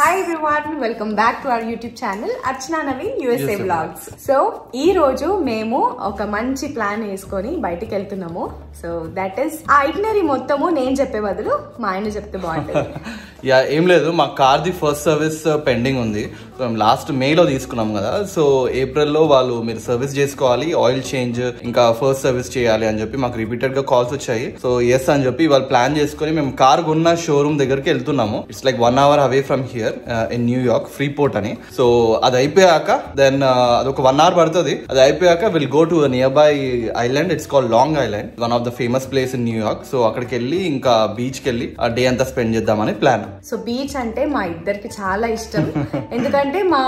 Hi everyone, welcome back to our YouTube channel Archana Naveen USA Vlogs. So ee roju memu oka manchi plan esకొని బయటికి వెళ్తున్నాము. So that is itinerary మొత్తము నేను చెప్పే బదులు మా ఆయన చెప్తే బాగుంటుంది. యా ఏం లేదు, మా car the first service pending ఉంది. సో మేము లాస్ట్ మేలో తీసుకున్నాం కదా, సో ఏప్రిల్లో వాళ్ళు మీరు సర్వీస్ చేసుకోవాలి, ఆయిల్ చేంజ్ ఇంకా ఫస్ట్ సర్వీస్ చేయాలి అని చెప్పి మాకు రిపీటెడ్ గా కాల్స్ వచ్చాయి. సో ఎస్ అని చెప్పి వాళ్ళు ప్లాన్ చేసుకుని మేము కార్ కొన్న షోరూమ్ దగ్గరికి వెళ్తున్నాము. It's like 1 hour away from here in New York, free port అని. సో అది అయిపోయాక దెన్ అదొక 1 hour పడుతుంది. అది అయిపోయాక will go to near by island, it's called long island, one of the famous place in New York. So అక్కడికి వెళ్ళి ఇంకా బీచ్ కి వెళ్ళి ఆ డే అంతా స్పెండ్ చేద్దామని ప్లాన్. సో బీచ్ అంటే మా ఇద్దరికి చాలా ఇష్టం, ఎందుకంటే మా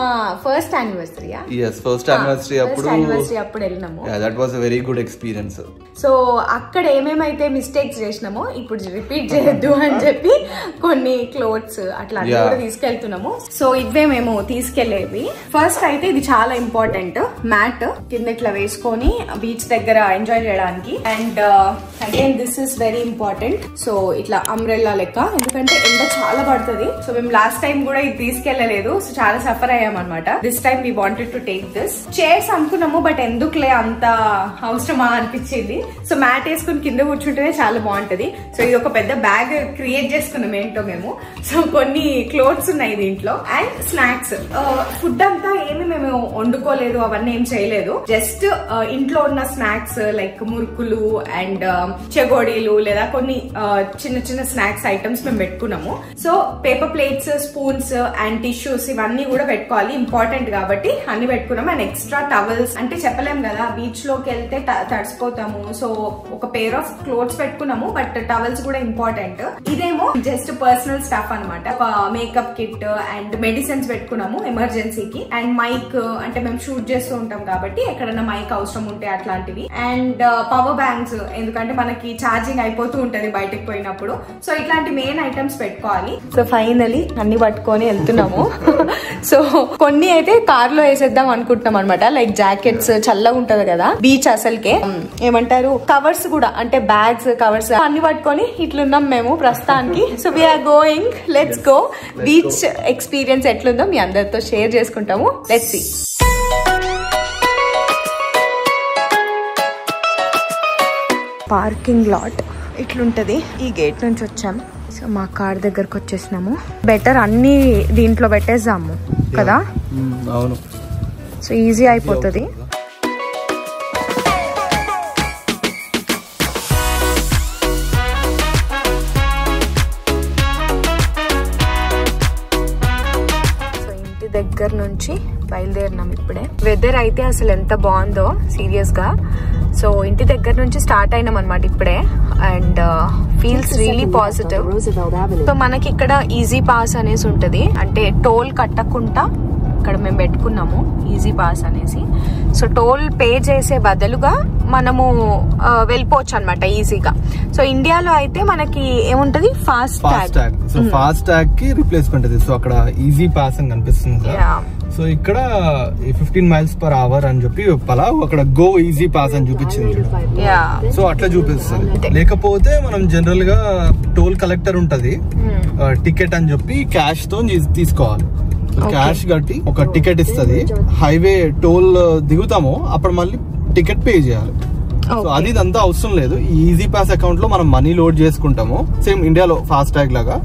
ఫస్ట్ యానివర్సరీ అప్పుడు వెళ్ళినాము. That was a very good experience. So అక్కడ ఏమేమైతే మిస్టేక్స్ చేసినామో ఇప్పుడు రిపీట్ చేయొద్దు అని చెప్పి కొన్ని క్లోత్స్ అట్లా కూడా తీసుకెళ్తున్నాము. సో ఇవే మేము తీసుకెళ్లేవి. ఫస్ట్ అయితే ఇది చాలా ఇంపార్టెంట్, మ్యాట్ కింద ఇట్లా వేసుకొని బీచ్ దగ్గర ఎంజాయ్ చేయడానికి. And again this is very important. So ఇట్లా అంబ్రెల్లా లెక్క, ఎందుకంటే ఎండ చాలా పడుతుంది. సో మేము లాస్ట్ టైం కూడా ఇది తీసుకెళ్లలేదు, సో చాలా సఫర్ అయ్యాం అనమాట. This time we wanted to take this. Chairs అనుకున్నాము, బట్ ఎందుకులే అంత అవసరమా అనిపించింది. సో మ్యాట్ వేసుకుని కింద కూర్చుంటేనే చాలా బాగుంటది. సో ఇది ఒక పెద్ద బ్యాగ్ క్రియేట్ చేసుకున్నాం ఏంటో మేము. సో కొన్ని క్లోత్స్ ఉన్నాయి దీంట్లో. అండ్ స్నాక్స్, ఫుడ్ అంతా ఏమి మేము వండుకోలేదు, అవన్నీ ఏం చేయలేదు. జస్ట్ ఇంట్లో ఉన్న స్నాక్స్ లైక్ మురుకులు అండ్ చెగోడీలు లేదా కొన్ని చిన్న చిన్న స్నాక్స్ ఐటమ్స్ మేము పెట్టుకున్నాము. So paper plates, spoons and tissues ఇవన్నీ కూడా పెట్టుకోవాలి, ఇంపార్టెంట్ కాబట్టి అన్ని పెట్టుకున్నాము. అండ్ ఎక్స్ట్రా టవల్స్, అంటే చెప్పలేము కదా బీచ్ లోకి వెళ్తే తడిసిపోతాము. సో ఒక పేర్ ఆఫ్ క్లోత్స్ పెట్టుకున్నాము, బట్ టవల్స్ కూడా ఇంపార్టెంట్. ఇదేమో జస్ట్ పర్సనల్ స్టఫ్ అనమాట. ఒక మేకప్ కిట్ అండ్ మెడిసిన్స్ పెట్టుకున్నాము ఎమర్జెన్సీకి. అండ్ మైక్, అంటే మేము షూట్ చేస్తూ ఉంటాం కాబట్టి ఎక్కడన్నా మైక్ అవసరం ఉంటే అట్లాంటివి. అండ్ పవర్ బ్యాంక్స్, ఎందుకంటే మనకి ఛార్జింగ్ అయిపోతూ ఉంటది బయటకు పోయినప్పుడు. సో ఇట్లాంటి మెయిన్ ఐటమ్స్ పెట్టుకోవాలి. సో ఫైనలీ అన్ని పట్టుకొని వెళ్తున్నాము. సో కొన్ని అయితే కార్ లో వేసేద్దాం అనుకుంటున్నాం అనమాట, లైక్ జాకెట్స్, చల్లగా ఉంటది కదా బీచ్ అసలుకే. ఏమంటారు, కవర్స్ కూడా, అంటే బ్యాగ్స్, కవర్స్ అన్ని పట్టుకొని ఇట్లున్నాం మేము ప్రస్తుతానికి. So we're going, let's go. Beach experience ఎట్లుందో మీ అందరితో షేర్ చేసుకుంటాము. Let's see. పార్కింగ్ లాట్ ఇట్లుంటది. ఈ గేట్ నుంచి వచ్చాం. సో మా కార్ దగ్గరకు వచ్చేసినాము. బెటర్ అన్ని దీంట్లో పెట్టేద్దాము కదా. అవును, సో ఈజీ అయిపోతుంది. సో ఇంటి దగ్గర నుంచి బయలుదేరినాం ఇప్పుడే. వెదర్ అయితే అసలు ఎంత బాగుందో సీరియస్ గా. సో ఇంటి దగ్గర నుంచి స్టార్ట్ అయినాం అనమాట ఇప్పుడే. And feels really positive. So మనకి ఇక్కడ ఈజీ పాస్ అనేసి ఉంటది, అంటే టోల్ కట్టకుండా ఇక్కడ మేము పెట్టుకున్నాము ఈజీ పాస్ అనేసి. సో టోల్ పే చేసే బదులుగా మనము వెళ్ళిపోవచ్చు అనమాట ఈజీగా. సో ఇండియాలో అయితే మనకి ఏముంటది, fast tag. So fast tag కి రిప్లేస్మెంట్ ఇది. సో అక్కడ ఈజీ పాస్ అని కనిపిస్తుంది. సో ఇక్కడ 15 miles per hour అని చెప్పి అక్కడ గో ఈజీ పాస్ అని చూపించింది. సో అట్లా చూపిస్తుంది. లేకపోతే మనం జనరల్ గా టోల్ కలెక్టర్ ఉంటది, టికెట్ అని చెప్పి క్యాష్ తో తీసుకోవాలి. క్యాష్ కట్టి ఒక టికెట్ ఇస్తుంది. హైవే టోల్ దిగుతాము అప్పుడు మళ్ళీ టికెట్ పే చేయాలి. సో అది ఇదంతా అవసరం లేదు. ఈజీ పాస్ అకౌంట్ లో మనం మనీ లోడ్ చేసుకుంటాము, సేమ్ ఇండియాలో ఫాస్ట్ ట్యాగ్ లాగా.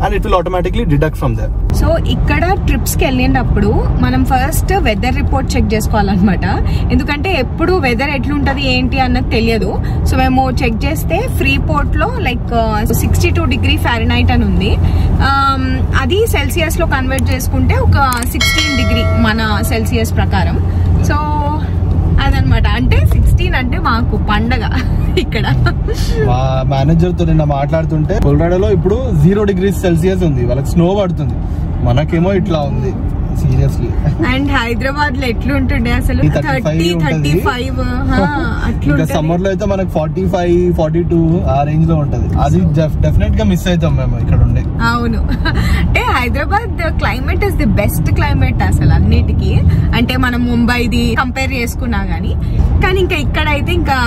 And it will automatically deduct from there. So ఇక్కడ ట్రిప్స్ కి వెళ్ళినప్పుడు మనం ఫస్ట్ వెదర్ రిపోర్ట్ చెక్ చేసుకోవాలన్నమాట, ఎందుకంటే ఎప్పుడు వెదర్ ఎట్లుంటది ఏంటి అన్నది తెలియదు. సో మేము చెక్ చేస్తే ఫ్రీ పోర్ట్ లో లైక్ 62 degree Fahrenheit అని ఉంది. అది సెల్సియస్ లో కన్వర్ట్ చేసుకుంటే ఒక 16 degree మన సెల్సియస్ ప్రకారం. సో అదనమాట, అంటే 16 అంటే మాకు పండగ ఇక్కడ. మా మేనేజర్ తో నిన్న మాట్లాడుతుంటే కొలరాడోలో ఇప్పుడు 0 degrees Celsius ఉంది, వాళ్ళకి స్నో పడుతుంది. మనకేమో ఇట్లా ఉంది సీరియస్లీ. అండ్ హైదరాబాద్ లో ఎట్లుంటుండే అసలు 30-35 అట్లా. సమ్మర్ లో అయితే మనకు 45-42 ఆ రేంజ్ లో ఉంటది. అది డెఫినెట్ గా మిస్ అవుతాం మేము ఇక్కడ ఉండి. అవును, అంటే Hyderabad climate is the best climate అసలు అన్నిటికీ. అంటే మనం ముంబైది కంపేర్ చేసుకున్నా గానీ, కానీ ఇంకా ఇక్కడైతే ఇంకా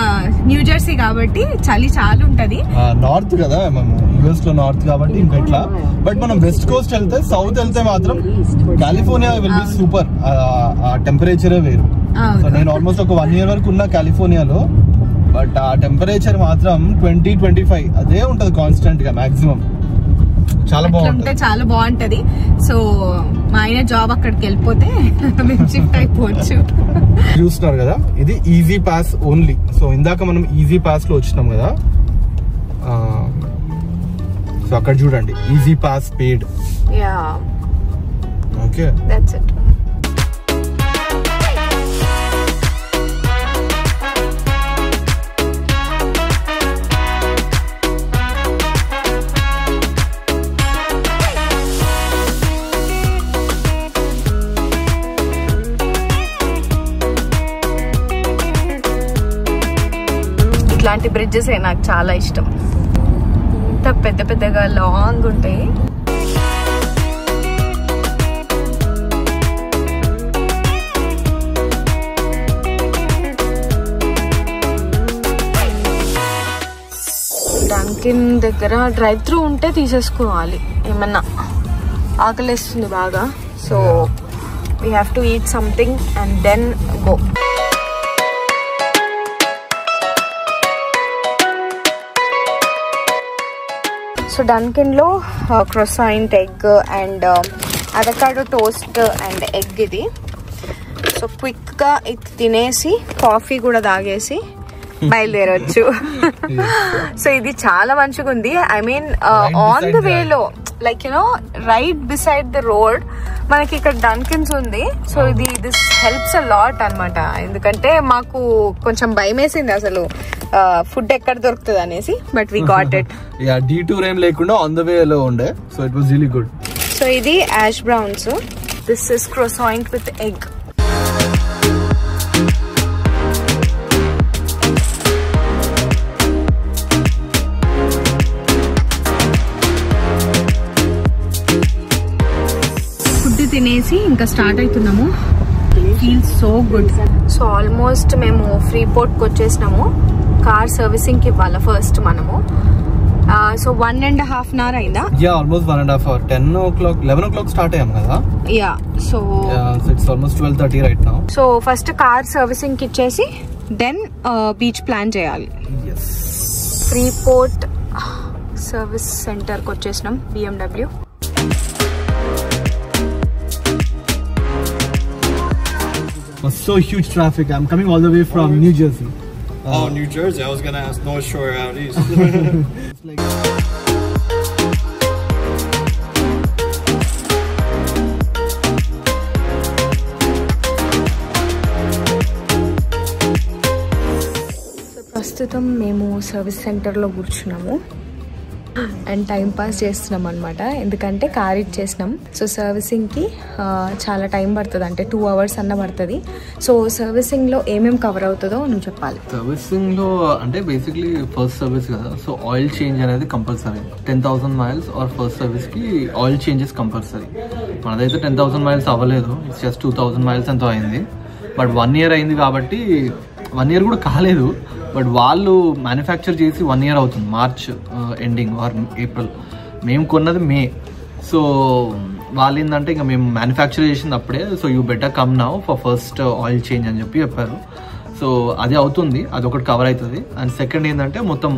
న్యూ జెర్సీ కాబట్టి చలి చాలా ఉంటది. నార్త్ కదా, యుఎస్ లో నార్త్ కాబట్టి ఇంకా ఇట్లా. బట్ మనం వెస్ట్ కోస్ట్ వెళ్తే, సౌత్ వెళ్తే మాత్రం కాలిఫోర్నియా విల్ బి సూపర్. ఆ టెంపరేచరే వేరు. సో నేను ఆల్మోస్ట్ ఒక 1 year వరకు ఉన్నా కాలిఫోర్నియాలో. బట్ ఆ టెంపరేచర్ మాత్రం 20-25 అదే ఉంటది కాన్స్టెంట్ గా మాక్సిమం. చాలా బాగుంటుంది, చాలా బాగుంటది. సో మా ఆయన జాబ్ అక్కడికి వెళ్ళిపోతే మేము షిఫ్ట్ అయిపోవచ్చు. చూస్తున్నారు కదా, ఇది ఈజీ పాస్ ఓన్లీ. సో ఇందాక మనం ఈజీ పాస్ లో వచ్చినాం కదా, సో అక్కడ చూడండి easy pass paid. Yeah okay, that's it. ఇట్లాంటి బ్రిడ్జెస్ నాకు చాలా ఇష్టం. ఇంత పెద్ద పెద్దగా లాంగ్ ఉంటాయి. డంకిన్ దగ్గర డ్రైవ్ త్రూ ఉంటే తీసేసుకోవాలి. ఏమన్నా ఆకలిస్తుంది బాగా. So we have to eat something and then go. So Dunkin లో croissant egg and avocado toast and egg ఇది. సో క్విక్ గా ఇది తినేసి కాఫీ కూడా తాగేసి బయలుదేరొచ్చు. సో ఇది చాలా మంచిగా ఉంది. ఐ మీన్ ఆన్ ద వేలో like you know right beside the road మనకి ఇక్కడ డంకిన్స్ ఉంది. So this helps a lot అన్నమాట. ఎందుకంటే మాకు కొంచెం భయం వేసింది అసలు ఫుడ్ ఎక్కడ దొరుకుతుంది అనేసి. But we got it. Yeah, detour ఏం లేకుండా ఆన్ ద వే లో ఉండే. So it was really good. So ఇది hash browns. This is croissant with egg. Food తినేసి ఇంకా స్టార్ట్ అవుతున్నాము. Feels so good. So almost మేము ఫ్రీపోర్ట్కి వచ్చేసినాము. కార్ సర్వీసింగ్ కి ఇవ్వాలి ఫస్ట్ మనము. సో 1.5 hour అయిందా? Yeah, almost 1.5 hour. 10 o'clock 11 o'clock start అయ్యాం కదా. Yeah, so it's almost 12:30 right now. So first car servicing కి ఇచ్చేసి దెన్ బీచ్ ప్లాన్ చేయాలి. ఫ్రీపోర్ట్ సర్వీస్ సెంటర్ కి వచ్చేసినాం. BMW. Was so huge traffic. I'm coming all the way from New Jersey. Oh, New Jersey. I was gonna ask North Shore out east. It's like ప్రస్తుతం మేము service సెంటర్లో కూర్చున్నాము and time pass చేస్తున్నాం అనమాట. ఎందుకంటే car ఇచ్చేసినాం. So సర్వీసింగ్కి చాలా time పడుతుంది, అంటే 2 hours అన్న పడుతుంది. సో సర్వీసింగ్లో ఏమేమి కవర్ అవుతుందో నువ్వు చెప్పాలి. సర్వీసింగ్లో అంటే బేసిక్లీ ఫస్ట్ సర్వీస్ కదా, సో ఆయిల్ చేంజ్ అనేది కంపల్సరీ. 10,000 miles ఆర్ ఫస్ట్ సర్వీస్కి ఆయిల్ చేంజెస్ కంపల్సరీ. మనదైతే 10,000 miles అవ్వలేదు, ఇట్స్ జస్ట్ 2,000 miles ఎంతో అయింది. బట్ 1 year అయింది కాబట్టి 1 year కూడా కాలేదు. బట్ వాళ్ళు మ్యానుఫ్యాక్చర్ చేసి 1 year అవుతుంది, మార్చ్ ఎండింగ్ ఆర్ ఏప్రిల్. మేము కొన్నది మే. సో వాళ్ళు ఏంటంటే ఇంకా మేము మ్యానుఫ్యాక్చర్ చేసింది అప్పుడే. So you better come now for first oil change అని చెప్పారు. సో అది అవుతుంది, అదొకటి కవర్ అవుతుంది. అండ్ సెకండ్ ఏంటంటే మొత్తం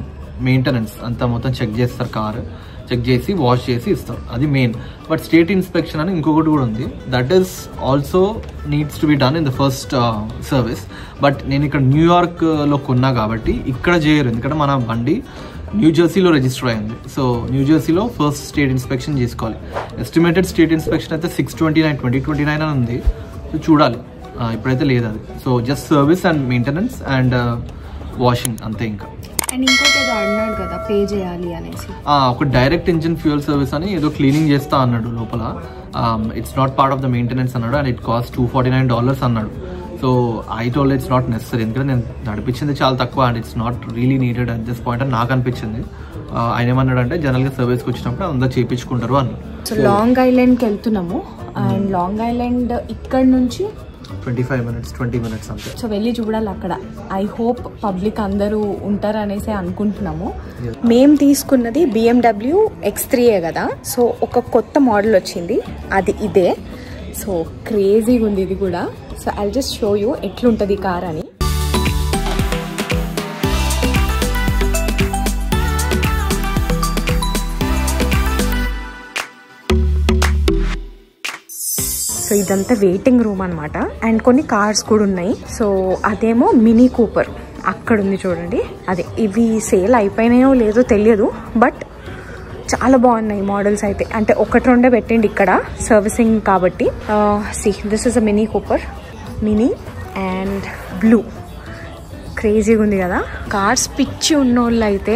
మెయింటెనెన్స్ అంతా మొత్తం చెక్ చేస్తారు, కారు చెక్ చేసి వాష్ చేసి ఇస్తారు, అది మెయిన్. బట్ స్టేట్ ఇన్స్పెక్షన్ అని ఇంకొకటి కూడా ఉంది, that is also needs to be done in the first service. But నేను ఇక్కడ న్యూయార్క్లో కొన్నా కాబట్టి ఇక్కడ చేయరు, ఎందుకంటే మన బండి న్యూ జెర్సీలో రిజిస్టర్ అయింది. సో న్యూ జెర్సీలో ఫస్ట్ స్టేట్ ఇన్స్పెక్షన్ చేసుకోవాలి. ఎస్టిమేటెడ్ స్టేట్ ఇన్స్పెక్షన్ అయితే 6/29/2029 అని ఉంది. సో చూడాలి, ఇప్పుడైతే లేదు అది. So just service and maintenance and washing అంతే. ఇంకా అండ్ ఇంకోటి ఏదో అన్నాడు కదా పే చేయాలి అనేసి, ఒక డైరెక్ట్ ఇంజిన్ ఫ్యూయల్ సర్వీస్ అని ఏదో క్లీనింగ్ చేస్తా అన్నాడు లోపల. It's not part of the maintenance అన్నాడు. అండ్ ఇట్ కాస్ట్ $249 అన్నాడు. So I told it's not necessary, ఎందుకంటే నేను నడిపించింది చాలా తక్కువ and it's not really needed at this point అని నాకు అనిపించింది. ఆయన ఏమన్నాడు అంటే జనరల్గా సర్వీస్కి వచ్చినప్పుడు అందరూ చేయించుకుంటారు అని. సో లాంగ్ ఐలాండ్కి వెళ్తున్నాము. అండ్ లాంగ్ ఐలాండ్ ఇక్కడ నుంచి 25 minutes 20 minutes అంతే. సో వెళ్ళి చూడాలి అక్కడ. ఐ హోప్ పబ్లిక్ అందరూ ఉంటారు అనేసి అనుకుంటున్నాము. మేము తీసుకున్నది BMW X3 కదా, సో ఒక కొత్త మోడల్ వచ్చింది, అది ఇదే. సో క్రేజీగా ఉంది ఇది కూడా. So I just show you ఎట్లుంటుంది కార్ అని. సో ఇదంతా వెయిటింగ్ రూమ్ అనమాట. అండ్ కొన్ని కార్స్ కూడా ఉన్నాయి. సో అదేమో మినీ కూపర్ అక్కడ ఉంది చూడండి, అదే. ఇవి సేల్ అయిపోయినాయో లేదో తెలియదు, బట్ చాలా బాగున్నాయి మోడల్స్ అయితే. అంటే ఒకటి రెండే పెట్టండి ఇక్కడ సర్వీసింగ్ కాబట్టి. See this is a mini Cooper, mini and blue. క్రేజీగా ఉంది కదా. కార్స్ పిచ్చి ఉన్నోళ్ళు అయితే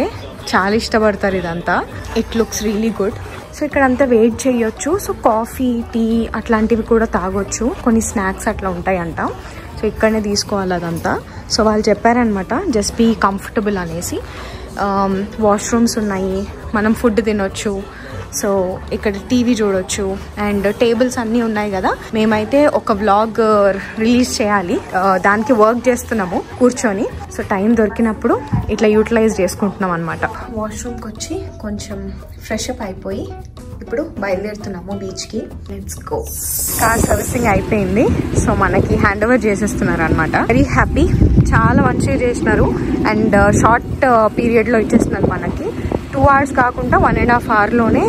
చాలా ఇష్టపడతారు ఇదంతా. It looks really good. So ఇక్కడ అంతా వెయిట్ చేయొచ్చు. సో కాఫీ, టీ అట్లాంటివి కూడా తాగొచ్చు. కొన్ని స్నాక్స్ అట్లా ఉంటాయంట. సో ఇక్కడనే తీసుకోవాలి అదంతా. సో వాళ్ళు చెప్పారనమాట జస్ట్ బీ కంఫర్టబుల్ అనేసి. వాష్రూమ్స్ ఉన్నాయి, మనం ఫుడ్ తినొచ్చు. సో ఇక్కడ టీవీ చూడొచ్చు అండ్ టేబుల్స్ అన్నీ ఉన్నాయి కదా. మేమైతే ఒక వ్లాగ్ రిలీజ్ చేయాలి, దానికి వర్క్ చేస్తున్నాము కూర్చొని. సో టైం దొరికినప్పుడు ఇట్లా యూటిలైజ్ చేసుకుంటున్నాం అనమాట. వాష్రూమ్కి వచ్చి కొంచెం ఫ్రెష్ అప్ అయిపోయి ఇప్పుడు బయలుదేరుతున్నాము బీచ్కి. Let's go. కార్ సర్వీసింగ్ అయిపోయింది. సో మనకి హ్యాండ్ ఓవర్ చేసేస్తున్నారు అనమాట. వెరీ హ్యాపీ, చాలా మంచిగా చేసినారు. అండ్ షార్ట్ పీరియడ్లో ఇచ్చేస్తున్నారు మనకి. 2 hours కాకుండా 1.5 hourలోనే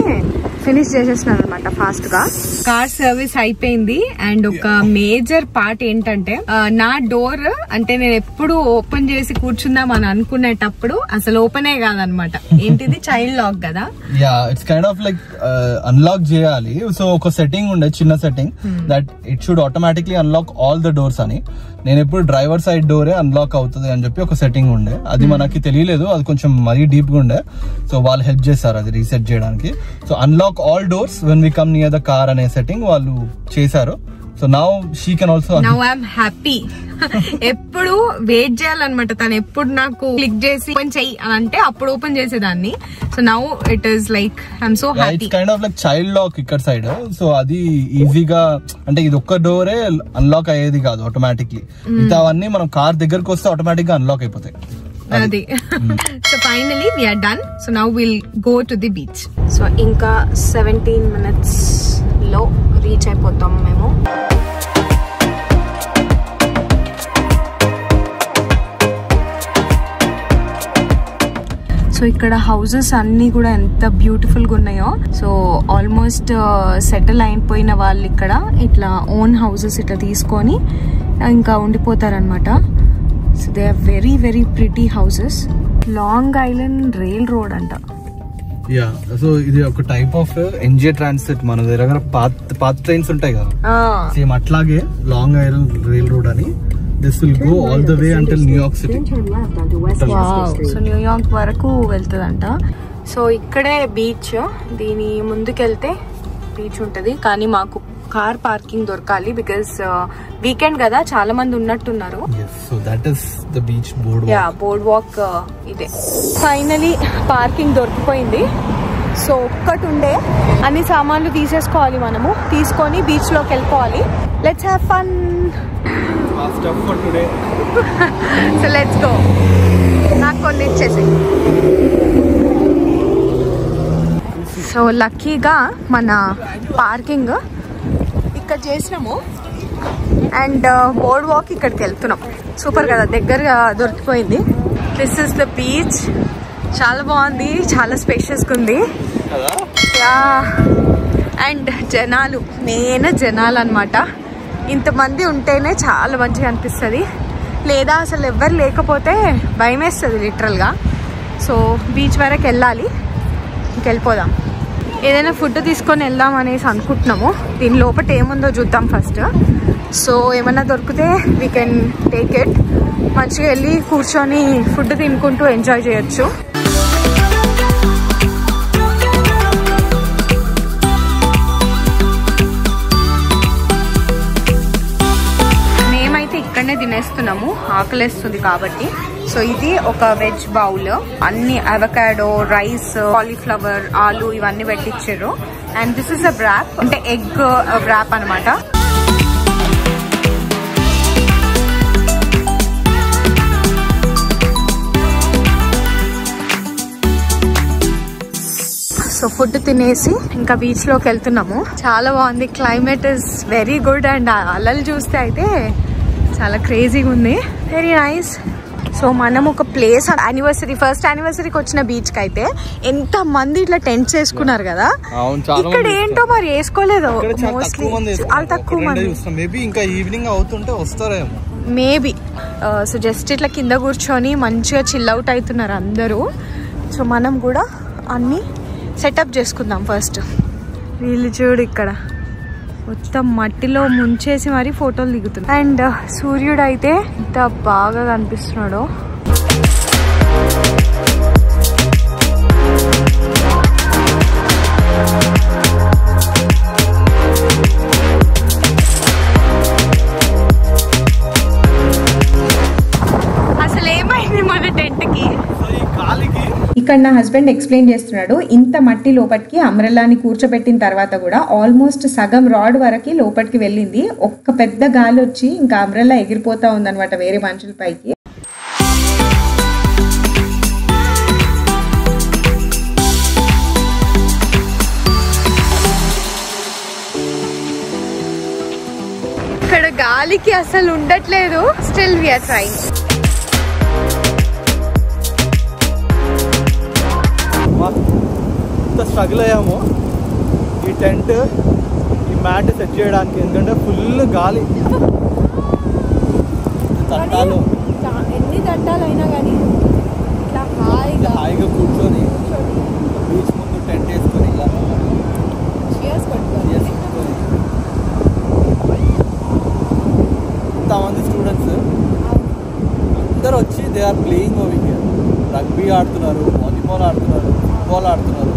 ఫినిష్ చేసేస్తున్నారు అనమాట ఫాస్ట్ గా. కార్ సర్వీస్ అయిపోయింది. అండ్ ఒక మేజర్ పార్ట్ ఏంటంటే నా డోర్ అంటే నేను ఎప్పుడు ఓపెన్ చేసి కూర్చుందాం అని అనుకునేటప్పుడు అసలు ఓపెనే కాదనమాట. ఏంటిది చైల్డ్ లాక్ కదా. Yeah, it's kind of like unlock చేయాలి. సో ఒక సెట్టింగ్ ఉండే, చిన్న setting, that it should automatically unlock all the doors అని. నేను ఎప్పుడు డ్రైవర్ సైడ్ డోరే అన్లాక్ అవుతుంది అని చెప్పి ఒక సెట్టింగ్ ఉండే, అది మనకి తెలియలేదు. అది కొంచెం మరీ డీప్ గా ఉండే. సో వాళ్ళు హెల్ప్ చేస్తారు అది రీసెట్ చేయడానికి. So unlock all doors when we come near the car అనే సెట్టింగ్ వాళ్ళు చేశారు. So now she can also. Now I'm happy. ఎప్పుడు వెయిట్ చేయాలన్నమాట. తను ఎప్పుడు నాకు క్లిక్ చేసి ఓపెన్ చెయ్యి అని అంటే అప్పుడు ఓపెన్ చేసేదాన్ని. So now it is like I'm so happy. It's kind of like child lock ఇక్కడ సైడ్. సో అది ఈజీగా, అంటే ఇది ఒక్క డోరే అన్లాక్ అయ్యేది కాదు ఆటోమేటిక్లీ. మిగతావన్నీ మనం కార్ దగ్గరకు వస్తే ఆటోమేటిక్ గా అన్లాక్ అయిపోతాయి. అది. So finally we are done. So now will go to the beach. So ఇంకా 17 minutes లో రీచ్ అయిపోతాం మేము. సో ఇక్కడ హౌసెస్ అన్ని కూడా ఎంత బ్యూటిఫుల్ గా ఉన్నాయో. సో ఆల్మోస్ట్ సెటిల్ అయిపోయిన వాళ్ళు ఇక్కడ ఇట్లా ఓన్ హౌసెస్ ఇట్లా తీసుకొని ఇంకా ఉండిపోతారనమాట. So they are very very pretty houses. Long Island Rail Road అంట. యా, సో ఇది ఒక టైప్ ఆఫ్ ఎన్జే ట్రాన్సిట్. మన దగ్గర పాత ట్రైన్స్ ఉంటాయి కదా, సేమ్ అట్లాగే లాంగ్ ఐలాండ్ రైల్ రోడ్ అని. This will go all the way until New York city. So New York వరకు వెళ్తుందంట. సో ఇక్కడే బీచ్. దీని ముందుకెళ్తే బీచ్ ఉంటది, కానీ మాకు కార్ పార్కింగ్ దొరకాలి బికాస్ వీకెండ్ కదా, చాలా మంది ఉన్నట్టున్నారు. So that is the beach board. Yeah, boardwalk ఇదే. ఫైనలీ పార్కింగ్ దొరికిపోయింది. సో ఒక్కటి ఉండే, అన్ని సామాన్లు తీసేసుకోవాలి మనము. తీసుకొని బీచ్ లోకి వెళ్ళిపోవాలి. Let's have fun. So let's go. నాకు కొన్ని ఇచ్చేసి. సో లక్కీగా మన పార్కింగ్ ఇక్కడ చేసినాము అండ్ బోర్డ్ వాక్ ఇక్కడికి వెళ్తున్నాం. సూపర్ కదా, దగ్గరగా దొరికిపోయింది. This is the beach. చాలా బాగుంది, చాలా స్పేషియస్గా ఉంది. యా, అండ్ జనాలు, మెయిన్ జనాలు అనమాట. ఇంతమంది ఉంటేనే చాలా మంచిగా అనిపిస్తుంది, లేదా అసలు ఎవ్వరు లేకపోతే భయం వేస్తుంది లిటరల్గా. సో బీచ్ వరకు వెళ్ళాలి, ఇంకెళ్ళిపోదాం. ఏదైనా ఫుడ్ తీసుకొని వెళ్దాం అనేసి అనుకుంటున్నాము. దీని లోపల ఏముందో చూద్దాం ఫస్ట్. సో ఏమన్నా దొరికితే వీ కెన్ టేక్ ఇట్. మంచిగా వెళ్ళి కూర్చొని ఫుడ్ తినుకుంటూ ఎంజాయ్ చేయొచ్చు. మేమైతే ఇక్కడనే తినేస్తున్నాము, ఆకలేస్తుంది కాబట్టి. సో ఇది ఒక వెజ్ బౌల్, అన్ని అవకాడో, రైస్, కాలీఫ్లవర్, ఆలు ఇవన్నీ పెట్టించారు. And this is a wrap, అంటే ఎగ్ వ్రాప్ అనమాట. సో ఫుడ్ తినేసి ఇంకా బీచ్ లోకి వెళ్తున్నాము. చాలా బాగుంది, climate is very good and అలలు చూస్తే అయితే చాలా క్రేజీగా ఉంది, వెరీ నైస్. సో మనం ఒక ప్లేస్ యానివర్సరీ, ఫస్ట్ యానివర్సరీకి వచ్చిన బీచ్ కి అయితే ఎంత మంది ఇట్లా టెంట్స్ వేసుకున్నారు కదా. ఇక్కడ ఏంటో మరి వేసుకోలేదు, మోస్ట్లీ చాలా తక్కువ మంది. మేబీ సో జస్ట్ ఇట్లా కింద కూర్చొని మంచిగా చిల్ అవుట్ అవుతున్నారు అందరూ. సో మనం కూడా అన్ని సెటప్ చేసుకుందాం ఫస్ట్. వీళ్ళు చూడు ఇక్కడ మొత్తం మట్టిలో ముంచేసి మరి ఫోటోలు దిగుతుంది. అండ్ సూర్యుడు అయితే ఇంత బాగా కనిపిస్తున్నాడు. అసలు ఏమైంది మన టెంట్ కి? ఇక్కడ నా హస్బెండ్ ఎక్స్ప్లెయిన్ చేస్తున్నాడు, ఇంత మట్టి లోపలికి అంబ్రెల్లాని కూర్చోబెట్టిన తర్వాత కూడా ఆల్మోస్ట్ సగం రాడ్ వరకు లోపలికి వెళ్ళింది. ఒక్క పెద్ద గాలి వచ్చి ఇంకా అంబ్రెల్లా ఎగిరిపోతా ఉందన్నమాట వేరే మనుషుల పైకి. ఇక్కడ గాలికి అసలు ఉండట్లేదు. Still we are trying. Struggle అయ్యాము ఈ టెంట్, ఈ మ్యాట్ సెట్ చేయడానికి, ఎందుకంటే ఫుల్ గాలి. తట్టాలు ఎన్ని తట్టాలు అయినా కానీ ఇట్లా హాయిగా కూర్చొని బీచ్ ముందు టెంట్ వేసుకొని ఇలా ఇంతమంది స్టూడెంట్స్ అందరు వచ్చి దే ఆర్ ప్లేయింగ్ ఓవింగ్. రగ్బీ ఆడుతున్నారు, వాలీబాల్ ఆడుతున్నారు, ఫుట్బాల్ ఆడుతున్నారు.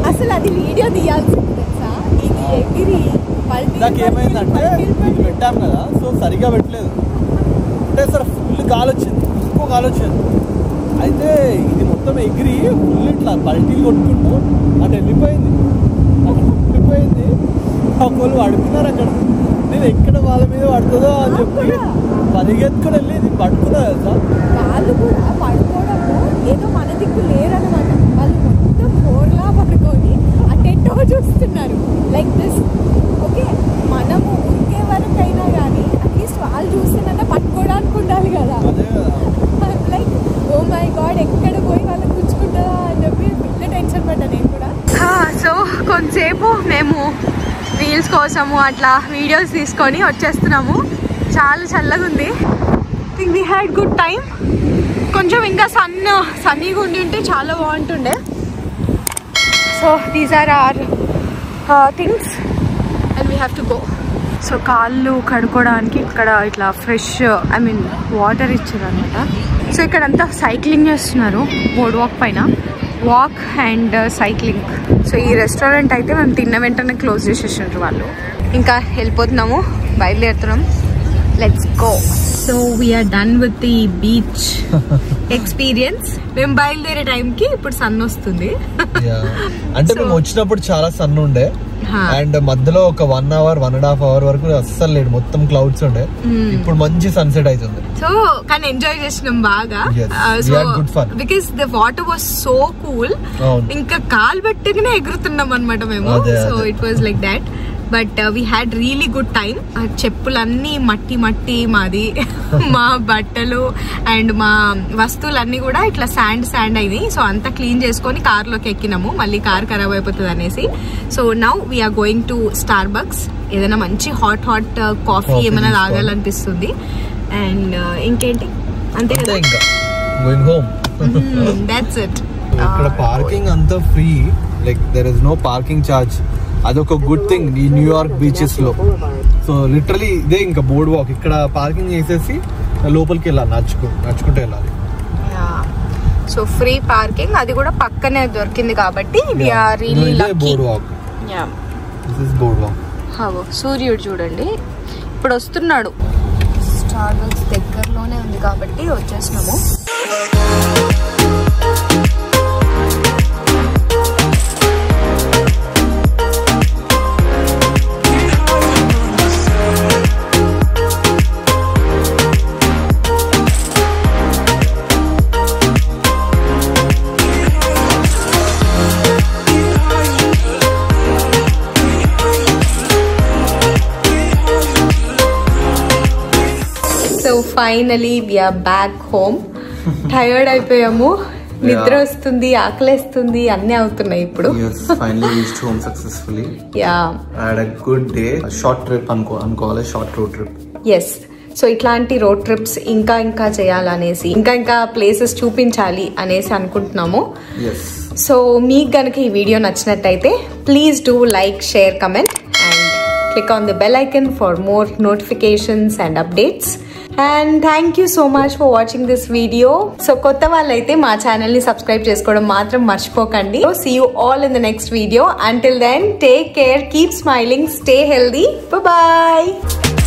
అసలు అది వీడియో తీయాల్సింది తెలుసా? ఇది ఎగిరి నాకు ఏమైందంటే ఇది పెట్టాం కదా, సో సరిగా పెట్టలేదు. అంటే సార్ ఫుల్ గాలి వచ్చింది, ఎక్కువ గాలి వచ్చింది. అయితే ఇది మొత్తం ఎగిరి ఫుల్ ఇట్లా పల్టీలు కొట్టుకుంటూ అటు వెళ్ళిపోయింది. ఒకళ్ళు అడుగుతున్నారు అక్కడ, నేను ఎక్కడ వాళ్ళ మీద పడుతుందో అని చెప్పి పరిగెత్తుకుని వెళ్ళి ఇది పడుకున్నా తెలుసా. వాళ్ళు కూడా పడుకోవడము ఏదో మన దిక్కు లేరనమాట. వాళ్ళు మొత్తం బోర్లా పడుకొని ఆ టెంట్ చూస్తున్నారు లైక్ దిస్. ఓకే, మనము ఉరికే వరకు అయినా కానీ అట్లీస్ట్ వాళ్ళు చూస్తున్నా పట్టుకోవడానికి ఉండాలి కదా. లైక్ ఓ మై గాడ్, ఎక్కడ పోయి వాళ్ళని కూర్చుకుంటారా అని చెప్పి పెద్ద టెన్షన్ పడ్డా నేను కూడా. సో కొంతసేపు మేము రీల్స్ కోసము అట్లా వీడియోస్ తీసుకొని వచ్చేస్తున్నాము. చాలా చల్లగా ఉంది. Think we had good time. కొంచెం ఇంకా సన్నీగా ఉండి చాలా బాగుంటుండే. So these are our things and we have to go. So కాళ్ళు కడుక్కోవడానికి ఇక్కడ ఇట్లా ఫ్రెష్ వాటర్ ఇచ్చారు అనమాట. సో ఇక్కడ అంతా సైక్లింగ్ చేస్తున్నారు బోర్డ్ వాక్ పైన, వాక్ అండ్ సైక్లింగ్. సో ఈ రెస్టారెంట్ అయితే మేము తిన్న వెంటనే క్లోజ్ చేసేసారు వాళ్ళు. ఇంకా వెళ్ళిపోతున్నాము, బయలుదేరుతున్నాం. Let's go. So we're done with the beach experience. మేము బయలుదేరే టైంకి ఇప్పుడు సన్ వస్తుంది. అంటే మేము వచ్చినప్పుడు చాలా సన్ ఉండే, అండ్ మధ్యలో ఒక 1 అవర్ 1.5 అవర్ వరకు అస్సలు లేడు, మొత్తం క్లౌడ్స్ ఉండే. ఇప్పుడు మంచి సన్సెట్ అవుతుంది. సో కానీ ఎంజాయ్ చేసినాం బాగా. Because the water was so cool. ఇంకా కాలు పెట్టగానే ఎగురుతున్నాం అనమాట మేము. So it was like that. But we had really good time. చెప్పులన్నీ మట్టి మాది, మా బట్టలు అండ్ మా వస్తువులన్నీ కూడా ఇట్లా శాండ్ అయినాయి. సో అంతా క్లీన్ చేసుకొని కార్లోకి ఎక్కినాము, మళ్ళీ కార్ ఖరాబ్ అయిపోతుంది అనేసి. So now we are going to Starbucks. ఏదైనా మంచి హాట్ కాఫీ ఏమైనా తాగాలనిపిస్తుంది. అండ్ ఇంకేంటి, అంతే కదా, దట్స్ ఇట్. ఇక్కడ పార్కింగ్ అంతా free, like there is no parking charge. అదొక గుడ్ థింగ్ ఈ న్యూయార్క్ బీచెస్ లో. సో లిటరలీ ఇదే ఇంకా బోర్డ్ వాక్. ఇక్కడ పార్కింగ్ చేసేసి లోపలికి వెళ్ళాలి, నడుచుకుంటూ వెళ్ళాలి. సో ఫ్రీ పార్కింగ్, అది కూడా పక్కనే దొరికింది కాబట్టి we are really lucky. Boardwalk, this is boardwalk. సూర్యుడు చూడండి ఇప్పుడు వస్తున్నాడు. స్టార్ బక్స్ దగ్గరలోనే ఉంది కాబట్టి వచ్చేసినాము. Finally we're back home. Tired అయిపోయాము, నిద్ర వస్తుంది, ఆకలేస్తుంది, అన్నీ అవుతున్నాయి ఇప్పుడు. Finally reached home successfully. Yeah, had a good day. Short trip అనుకోవాలి, short road trip. Yes. So ఇట్లాంటి రోడ్ ట్రిప్స్ ఇంకా చేయాలనేసి, ఇంకా ప్లేసెస్ చూపించాలి అనేసి అనుకుంటున్నాము. సో మీకు గనక ఈ వీడియో నచ్చినట్టయితే please do like, share, comment and click on the bell icon for more notifications and updates. And thank you so much for watching this video. So kotta vallaithe ma channel ni subscribe chesukodam matram marchipokandi. So see you all in the next video. Until then, take care, keep smiling, stay healthy. Bye bye.